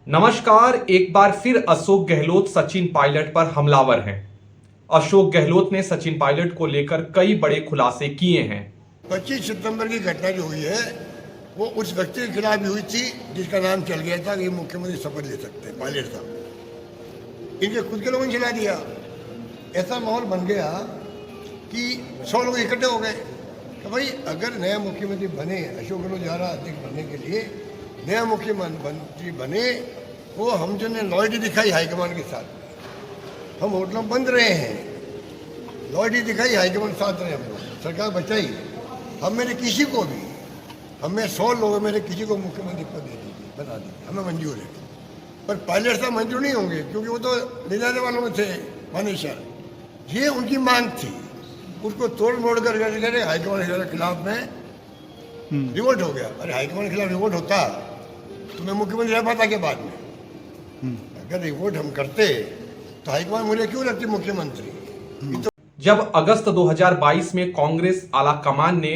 नमस्कार। एक बार फिर अशोक गहलोत सचिन पायलट पर हमलावर हैं। अशोक गहलोत ने सचिन पायलट को लेकर कई बड़े खुलासे किए हैं। 25 सितंबर की घटना जो हुई है वो उस व्यक्ति के खिलाफ भी हुई थी जिसका नाम चल गया था कि मुख्यमंत्री शपथ ले सकते हैं, पायलट साहब। इनके खुद के लोगों ने चला दिया। ऐसा माहौल बन गया कि 100 लोग इकट्ठे हो गए कि भाई अगर नया मुख्यमंत्री बने, अशोक गहलोत जा रहा अध्यक्ष बनने के लिए, नया मुख्यमंत्री बने, वो हम जो ने लॉयल्टी दिखाई हाईकमान के साथ। हम होटलों बंद रहे हैं, लॉयल्टी दिखाई हाईकमान के साथ रहे, हम लोग सरकार बचाई। हम मेरे किसी को भी, हमें 100 लोग मेरे किसी को मुख्यमंत्री पद दे दीजिए, बना दीजिए, हमें मंजूर है। पर पायलट साहब मंजूर नहीं होंगे क्योंकि वो तो ले जाने वालों में थे मानेसर। ये उनकी मांग थी, उसको तोड़ मोड़ कर हाईकमान के खिलाफ में रिवोल्ट हो गया। अरे हाईकमान के खिलाफ रिवोल्ट होता तो मैं मुख्यमंत्री रह पाता के बाद में। अगर रिवोल्ट हम करते तो हाईकमान मुझे क्यों लगती मुख्यमंत्री। तो जब अगस्त 2022 में कांग्रेस आला कमान ने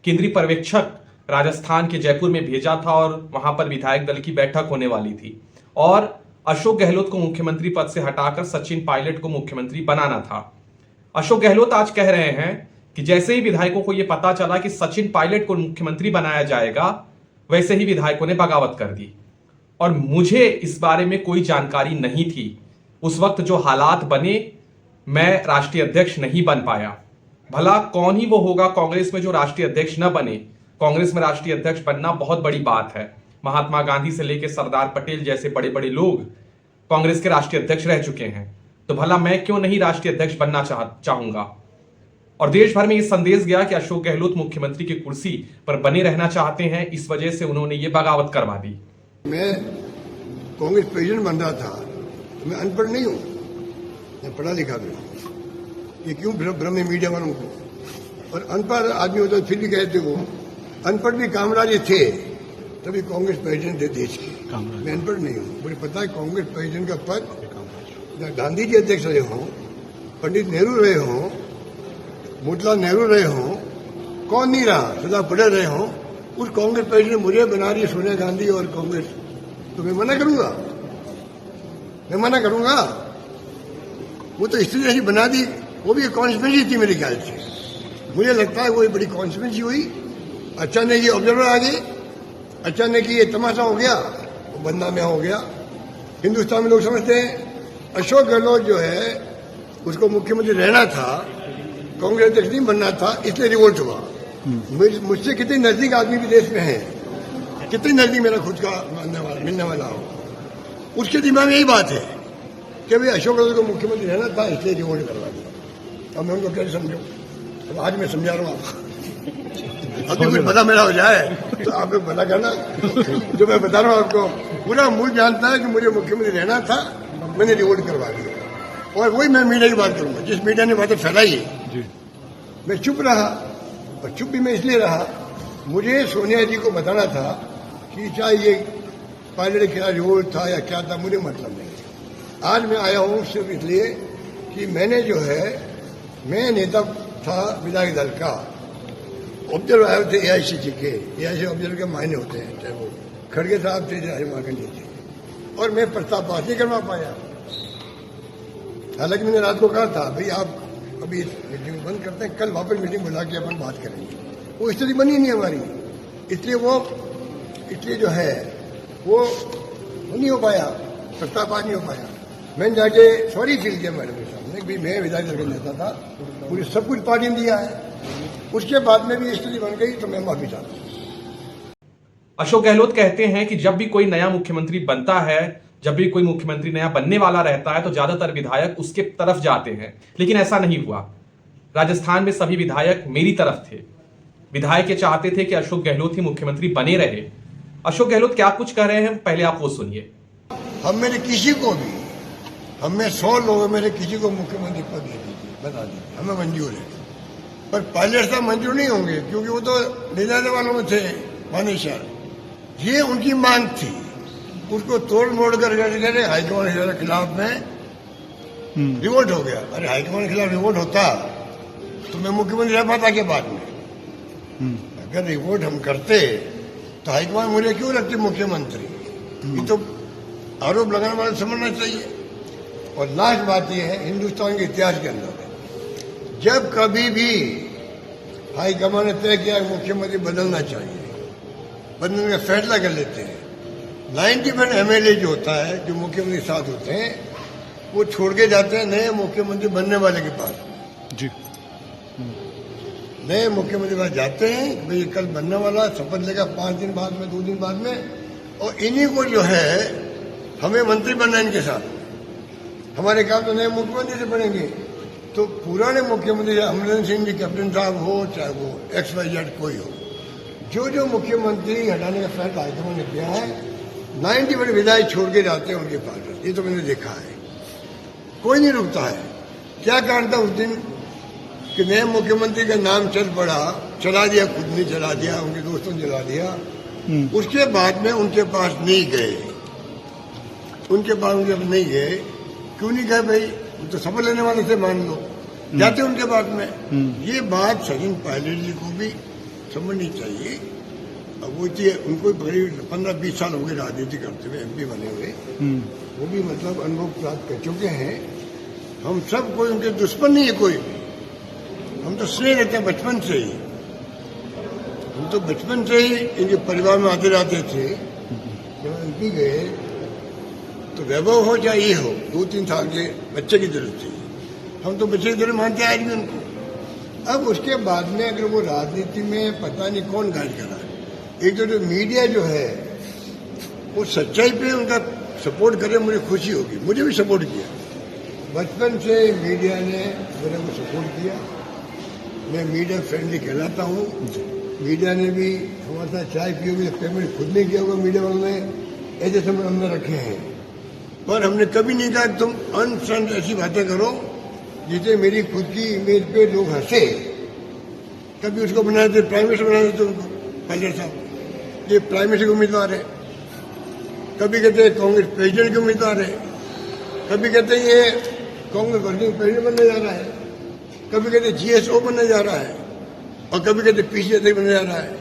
केंद्रीय पर्यवेक्षक राजस्थान के जयपुर में भेजा था और वहां पर विधायक दल की बैठक होने वाली थी और अशोक गहलोत को मुख्यमंत्री पद से हटाकर सचिन पायलट को मुख्यमंत्री बनाना था। अशोक गहलोत आज कह रहे हैं कि जैसे ही विधायकों को यह पता चला कि सचिन पायलट को मुख्यमंत्री बनाया जाएगा, वैसे ही विधायकों ने बगावत कर दी और मुझे इस बारे में कोई जानकारी नहीं थी। उस वक्त जो हालात बने, मैं राष्ट्रीय अध्यक्ष नहीं बन पाया। भला कौन ही वो होगा कांग्रेस में जो राष्ट्रीय अध्यक्ष न बने। कांग्रेस में राष्ट्रीय अध्यक्ष बनना बहुत बड़ी बात है। महात्मा गांधी से लेकर सरदार पटेल जैसे बड़े बड़े लोग कांग्रेस के राष्ट्रीय अध्यक्ष रह चुके हैं, तो भला मैं क्यों नहीं राष्ट्रीय अध्यक्ष बनना चाहूंगा। और देश भर में यह संदेश गया कि अशोक गहलोत मुख्यमंत्री की कुर्सी पर बने रहना चाहते हैं, इस वजह से उन्होंने ये बगावत करवा दी। मैं कांग्रेस प्रेसिडेंट बन रहा था तो मैं अनपढ़ नहीं हूं, मैं पढ़ा लिखा भी हूं। ये क्यों भ्रम है मीडिया वालों को। और अनपढ़ आदमी होता तो फिर भी कहते हो, अनपढ़ भी कामराज थे तभी कांग्रेस प्रेसिडेंट थे देश के। मैं अनपढ़ नहीं हूं, मुझे पता है कांग्रेस प्रेसिडेंट का पद गांधी जी अध्यक्ष रहे हों, पंडित नेहरू रहे हों, मोतीलाल नेहरू रहे हों, कौन नहीं रहा, सरदार पटेल रहे हों, उस कांग्रेस प्रेसिडेंट मुझे बना रही है सोनिया गांधी और कांग्रेस, तो मैं मना करूंगा? मैं मना करूंगा? वो तो स्थिति ऐसी बना दी, वो भी एक कॉन्स्पिरेसी थी मेरे ख्याल से। मुझे लगता है वो एक बड़ी कॉन्स्पिरेसी हुई। अचानक ये ऑब्जर्वर आ गए, अचानक ये तमाशा हो गया, वो बदनामी हो गया। हिंदुस्तान में लोग समझते हैं अशोक गहलोत जो है उसको मुख्यमंत्री रहना था, कांग्रेस अध्यक्ष नहीं बनना था, इसलिए रिवोल्ट हुआ। मुझसे कितने नजदीक आदमी भी देश में है, कितने नजदीक मेरा खुद का मिलने वाला हो, उसके दिमाग में यही बात है कि भाई अशोक गहलोत को मुख्यमंत्री रहना था, इसलिए रिवोल्ट करवा दिया। अब मैं उनको कैसे समझूं? अब आज मैं समझा रहा हूँ आपको। अभी कुछ पता मेरा हो जाए तो आप लोग पता करना। जो मैं बता रहा हूँ आपको, पूरा मुल्क जानता है कि मुझे मुख्यमंत्री रहना था, मैंने रिवोल्ट करवा दिया। और वही मैं मीडिया की बात करूंगा, जिस मीडिया ने बातें फैलाई है। मैं चुप रहा, और चुप भी मैं इसलिए रहा, मुझे सोनिया जी को बताना था कि चाहे ये पायलट के खिलाफ रिवोल्ट था या क्या था, मुझे मतलब नहीं। आज मैं आया हूं सिर्फ इसलिए कि मैंने जो है, मैं नेता था विधायक दल का, ऑब्जर्वर आए थे एआईसीसी के। एआईसीसी ऑब्जर्वर के मायने होते हैं, चाहे वो खड़गे साहब थे चाहे मार्कंडेय थे, और मैं प्रस्ताव पास नहीं करवा पाया। हालांकि मैंने रात को कहा था भाई आप अभी मीटिंग बंद करते हैं, कल वापस मीटिंग बुला के अपन बात करेंगे। वो स्थिति बनी नहीं हमारी, इसलिए जो है वो नहीं हो पाया, प्रस्ताव पास नहीं हो पाया। मैंने जाके सॉरी फील किया मैडम के सामने, भाई मैं विधायक दल का नेता था, पूरी सब कुछ पार्टी ने दिया है, उसके बाद में भी स्थिति बन गई तो मैं माफी चाहता हूँ। अशोक गहलोत कहते हैं कि जब भी कोई नया मुख्यमंत्री बनता है, जब भी कोई मुख्यमंत्री नया बनने वाला रहता है, तो ज्यादातर विधायक उसके तरफ जाते हैं, लेकिन ऐसा नहीं हुआ। राजस्थान में सभी विधायक मेरी तरफ थे। विधायक ये चाहते थे कि अशोक गहलोत ही मुख्यमंत्री बने रहे। अशोक गहलोत क्या कुछ कह रहे हैं, पहले आप वो सुनिए। हम मेरे किसी को भी, हमें 100 लोग मेरे किसी को मुख्यमंत्री पद दे दीजिए, बना दीजिए, हमें मंजूर है। पर पायलट साहब मंजूर नहीं होंगे क्योंकि वो तो ले जाने वालों में थे मानेसर। ये उनकी मांग थी, उसको तोड़ मोड़ कर हाईकमान के खिलाफ में रिवोल्ट हो गया। अरे हाईकमान के खिलाफ रिवोल्ट होता तो मैं मुख्यमंत्री रह पाता के बाद में। अगर रिवोल्ट हम करते तो हाईकमान मुझे क्यों लगती मुख्यमंत्री। ये तो आरोप लगाने वाले समझना चाहिए। और लास्ट बात यह है, हिंदुस्तान के इतिहास के अंदर जब कभी भी हाईकमान ने तय किया मुख्यमंत्री बदलना चाहिए, बदलने का फैसला कर लेते हैं। 90% MLA जो होता है, जो मुख्यमंत्री के साथ होते हैं, वो छोड़ के जाते हैं नए मुख्यमंत्री बनने वाले के पास जी। नए मुख्यमंत्री के पास जाते हैं, भाई कल बनने वाला, शपथ लेगा 5 दिन बाद में, 2 दिन बाद में, और इन्हीं को जो है हमें मंत्री बनना है इनके साथ, हमारे काम तो नए मुख्यमंत्री से बनेंगे। तो पुराने मुख्यमंत्री अमरिंदर सिंह जी कैप्टन साहब हो, चाहे वो XYZ कोई हो, जो मुख्यमंत्री हटाने का फैसला हाईकमान ने किया है, 90% विधायक छोड़ के जाते हैं उनके पास। ये तो मैंने देखा है, कोई नहीं रुकता है। क्या कारण था उस दिन कि नए मुख्यमंत्री का नाम चल पड़ा, चला दिया, खुद नहीं चला दिया, उनके दोस्तों ने चला दिया। उसके बाद में उनके पास नहीं गए, उनके पास नहीं गए। क्यों नहीं गए भाई? तो शपथ लेने वाले से मान लो, जाते उनके बाद में। ये बात सचिन पायलट जी को भी समझनी चाहिए। अब वो उनको करीब 15-20 साल हो गए राजनीति करते हुए, MP बने हुए, वो भी मतलब अनुभव प्राप्त कर चुके हैं। हम सब कोई उनके दुश्मन नहीं है कोई भी, हम तो स्नेह रहते हैं बचपन से ही। हम तो बचपन से ही इनके परिवार में आते रहते थे। जब MP गए तो वैभव हो चाहे ये हो, 2-3 साल के बच्चे की जरूरत थी। हम तो बच्चे की जरूरत मानते आज भी उनको। अब उसके बाद में अगर वो राजनीति में पता नहीं कौन गाइड करा, एक तो जो मीडिया जो है वो सच्चाई पे उनका सपोर्ट करे, मुझे खुशी होगी। मुझे भी सपोर्ट किया, बचपन से मीडिया ने मेरे को सपोर्ट किया। मैं मीडिया फ्रेंडली कहलाता हूँ। मीडिया ने भी हमारे साथ चाय पी होगी, पेमेंट खुद नहीं किया होगा मीडिया वालों ने, ऐसे समय हमने रखे हैं। पर हमने कभी नहीं कहा तुम अनसन ऐसी बातें करो जिससे मेरी खुद की इमेज पे लोग हंसे। कभी उसको बना देते प्राइम मिनिस्टर, बना देते उनको, पायलट साहब ये प्राइम मिनिस्टर के उम्मीदवार है। कभी कहते हैं कांग्रेस प्रेसिडेंट के उम्मीदवार है, कभी कहते हैं ये कांग्रेस वर्किंग प्रेसिडेंट बनने जा रहा है, कभी कहते GSO बनने जा रहा है, और कभी कहते पीछे बनने जा रहा है।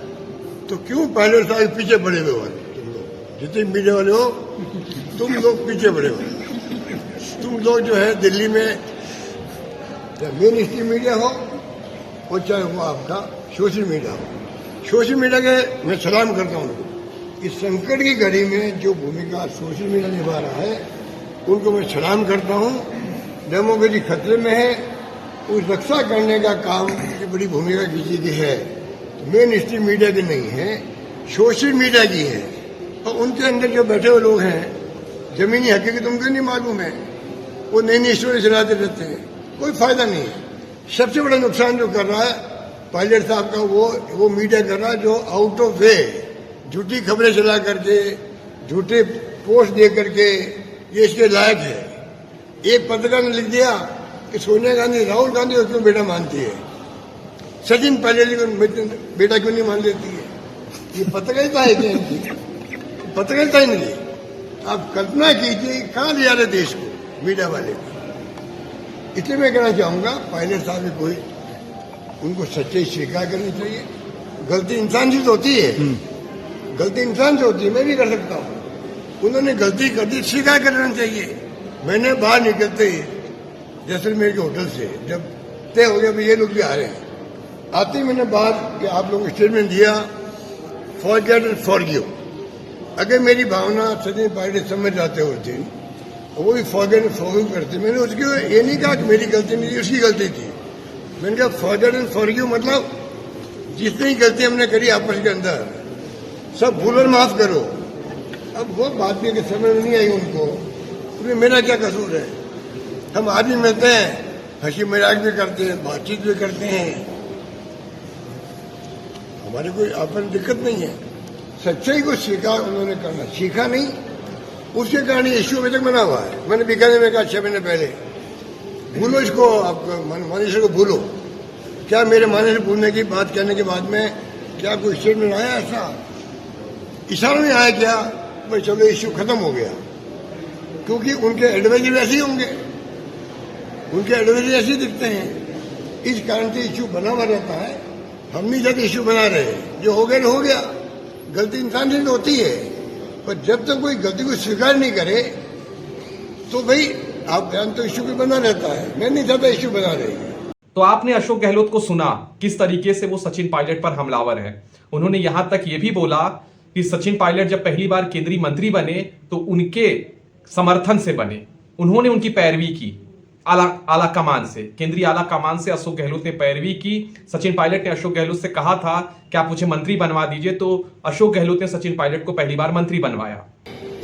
तो क्यों पायलट साहब पीछे पड़े हुए हो? तुम लोग जितने मीडिया वाले हो, तुम लोग पीछे पड़े हो। तुम लोग जो है दिल्ली में चाहे मेन स्ट्रीम मीडिया हो और चाहे वो आपका सोशल मीडिया हो, सोशल मीडिया के मैं सलाम करता हूँ उनको। इस संकट की घड़ी में जो भूमिका सोशल मीडिया निभा रहा है, उनको मैं सलाम करता हूँ। डेमोक्रेसी खतरे में है, उस रक्षा करने का काम की बड़ी भूमिका किसी की है, मेन स्ट्रीम मीडिया की नहीं है, सोशल मीडिया की है। और उनके अंदर जो बैठे हुए लोग हैं, जमीनी हकीकत उनको नहीं मालूम है, वो नई नई स्टोरी चलाते रहते हैं, कोई फायदा नहीं है। सबसे बड़ा नुकसान जो कर रहा है पायलट साहब का, वो मीडिया कर रहा है जो आउट ऑफ वे झूठी खबरें चला करके, झूठे पोस्ट दे करके, ये इसके लायक है। एक पत्रकार ने लिख दिया कि सोनिया गांधी राहुल गांधी उसको बेटा मानती है, सचिन पायलट जी को बेटा क्यों नहीं मान लेती है? ये पत्रकारिता है क्या इनकी? पत्रकारिता ही नहीं। आप कल्पना कीजिए कहाँ ले जा रहे देश को मीडिया वाले। इसलिए मैं कहना चाहूंगा पायलट साहब भी कोई, उनको सच्चाई स्वीकार करनी चाहिए। गलती इंसान से होती है, गलती इंसान से होती है, मैं भी कर सकता हूँ। उन्होंने गलती कर दी, स्वीकार कर लेना चाहिए। मैंने बाहर निकलते ही जैसलमेर के होटल से जब तय हो गया ये लोग भी आ रहे हैं, आते ही मैंने बाहर कि आप लोगों को स्टेटमेंट दिया, फॉरगेट एंड फॉरगिव। अगर मेरी भावना सचिन पायलट समझ जाते उस दिन, वो भी फॉरगेट एंड फॉरगिव करते। मैंने उसको ये नहीं कहा कि मेरी गलती नहीं थी, उसकी गलती थी। मैंने कहा फॉरगेट एंड फॉरगिव मतलब जितनी गलती हमने करी आपस के अंदर, सब भूल और माफ करो। अब वो बात भी अगर समझ नहीं आई उनको, उसमें मेरा क्या कसूर है? हम आदमी मिलते हैं, हंसी मजाक भी करते हैं, बातचीत भी करते हैं, हमारे कोई अपन दिक्कत नहीं है। सच्चाई को स्वीकार उन्होंने करना सीखा नहीं, उसके कारण इश्यू अभी तक बना हुआ है। मैंने बीकानेर में कहा 6 महीने पहले, भूलो इसको, आप मानेसर को भूलो। क्या मेरे मानेसर भूलने की बात कहने के बाद में क्या कोई स्टेटमेंट आया? ऐसा इशारा में आया क्या? भाई चलो इश्यू खत्म हो गया, क्योंकि उनके एडवाइजर ऐसे ही होंगे, उनके एडवाइजर ऐसे ही दिखते हैं। इस कारण से इश्यू बना हुआ रहता है। हम नहीं चाहते इश्यू बना रहे, जो हो गया हो गया। गलती इंसान से होती है, पर जब तक कोई गलती को स्वीकार नहीं करे तो भाई आप बयान तो इश्यू पे बना रहता है। मैं नहीं चाहता इश्यू बना रहे। तो आपने अशोक गहलोत को सुना किस तरीके से वो सचिन पायलट पर हमलावर है। उन्होंने यहां तक ये भी बोला कि सचिन पायलट जब पहली बार केंद्रीय मंत्री बने तो उनके समर्थन से बने, उन्होंने उनकी पैरवी की आला कमान से, केंद्रीय आला कमान से अशोक गहलोत ने पैरवी की। सचिन पायलट ने अशोक गहलोत से कहा था कि आप मुझे मंत्री बनवा दीजिए, तो अशोक गहलोत ने सचिन पायलट को पहली बार मंत्री बनवाया।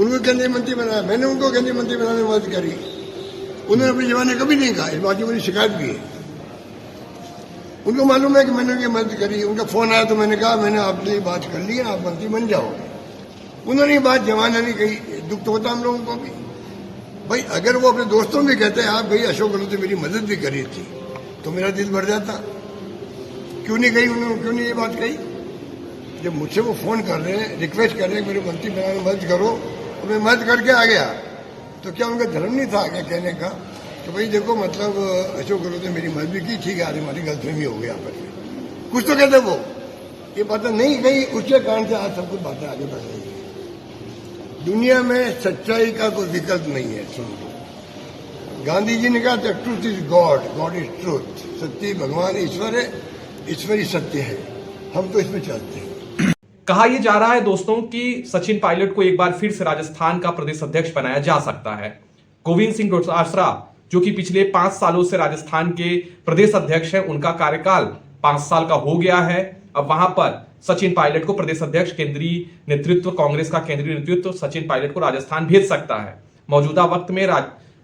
उनको केंद्रीय मंत्री बनाया, मैंने उनको केंद्रीय मंत्री बनाने में मदद करी। उन्होंने अपने जमाने कभी नहीं कहा, इस बात की मेरी शिकायत भी है। उनको मालूम है कि मैंने उनकी मदद करी। उनका फोन आया तो मैंने कहा मैंने आपसे बात कर ली है, आप मंत्री बन जाओगे। उन्होंने ये बात जमाना नहीं कही, दुख तो होता हम लोगों को भी। भाई अगर वो अपने दोस्तों में कहते हैं आप भाई अशोक गहलोत ने मेरी मदद भी करी थी तो मेरा दिल भर जाता। क्यों नहीं कही उन्होंने, क्यों नहीं ये बात कही? जब मुझसे वो फोन कर रहे हैं, रिक्वेस्ट कर रहे हैं मेरे मंत्री बनाने में मदद करो, तो मैं मदद करके आ गया, तो क्या उनका धर्म नहीं था क्या कहने का तो भाई देखो मतलब अशोक गहलोत ने मेरी मदद भी की, ठीक है, आज हमारी गलतफहमी हो गया आपस में, कुछ तो कहते वो। ये बातें नहीं कही, उसके कारण से आज सब कुछ बातें आगे बढ़ रही है। दुनिया में सच्चाई का कोई विकल्प नहीं है। सुन लो, गांधी जी ने कहा था truth is God, God is truth. सत्य भगवान ईश्वर है, ईश्वर ही सत्य है। हम तो इसमें चलते हैं। कहा यह जा रहा है दोस्तों कि सचिन पायलट को एक बार फिर से राजस्थान का प्रदेश अध्यक्ष बनाया जा सकता है। गोविंद सिंह डोटासरा जो कि पिछले 5 सालों से राजस्थान के प्रदेश अध्यक्ष हैं, उनका कार्यकाल 5 साल का हो गया है। अब वहां पर सचिन पायलट को प्रदेश अध्यक्ष, केंद्रीय नेतृत्व, कांग्रेस का केंद्रीय नेतृत्व सचिन पायलट को राजस्थान भेज सकता है। मौजूदा वक्त में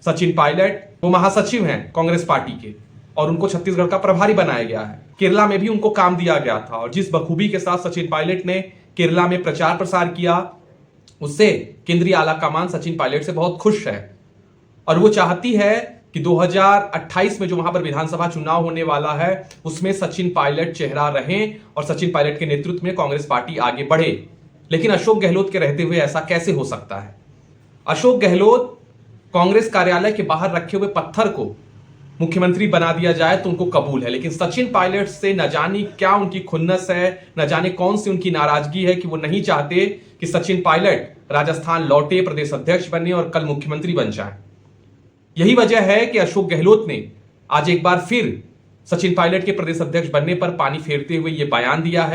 सचिन पायलट वो महासचिव हैं कांग्रेस पार्टी के और उनको छत्तीसगढ़ का प्रभारी बनाया गया है। केरला में भी उनको काम दिया गया था और जिस बखूबी के साथ सचिन पायलट ने केरला में प्रचार प्रसार किया, उससे केंद्रीय आला कमान सचिन पायलट से बहुत खुश है और वो चाहती है कि 2028 में जो वहां पर विधानसभा चुनाव होने वाला है उसमें सचिन पायलट चेहरा रहें और सचिन पायलट के नेतृत्व में कांग्रेस पार्टी आगे बढ़े। लेकिन अशोक गहलोत के रहते हुए ऐसा कैसे हो सकता है? अशोक गहलोत कांग्रेस कार्यालय के बाहर रखे हुए पत्थर को मुख्यमंत्री बना दिया जाए तो उनको कबूल है, लेकिन सचिन पायलट से न जाने क्या उनकी खुन्नस है, न जाने कौन सी उनकी नाराजगी है कि वो नहीं चाहते कि सचिन पायलट राजस्थान लौटे, प्रदेश अध्यक्ष बने और कल मुख्यमंत्री बन जाए। यही वजह है कि अशोक गहलोत ने आज एक बार फिर सचिन पायलट के प्रदेश अध्यक्ष बनने पर पानी फेरते हुए यह बयान दिया है।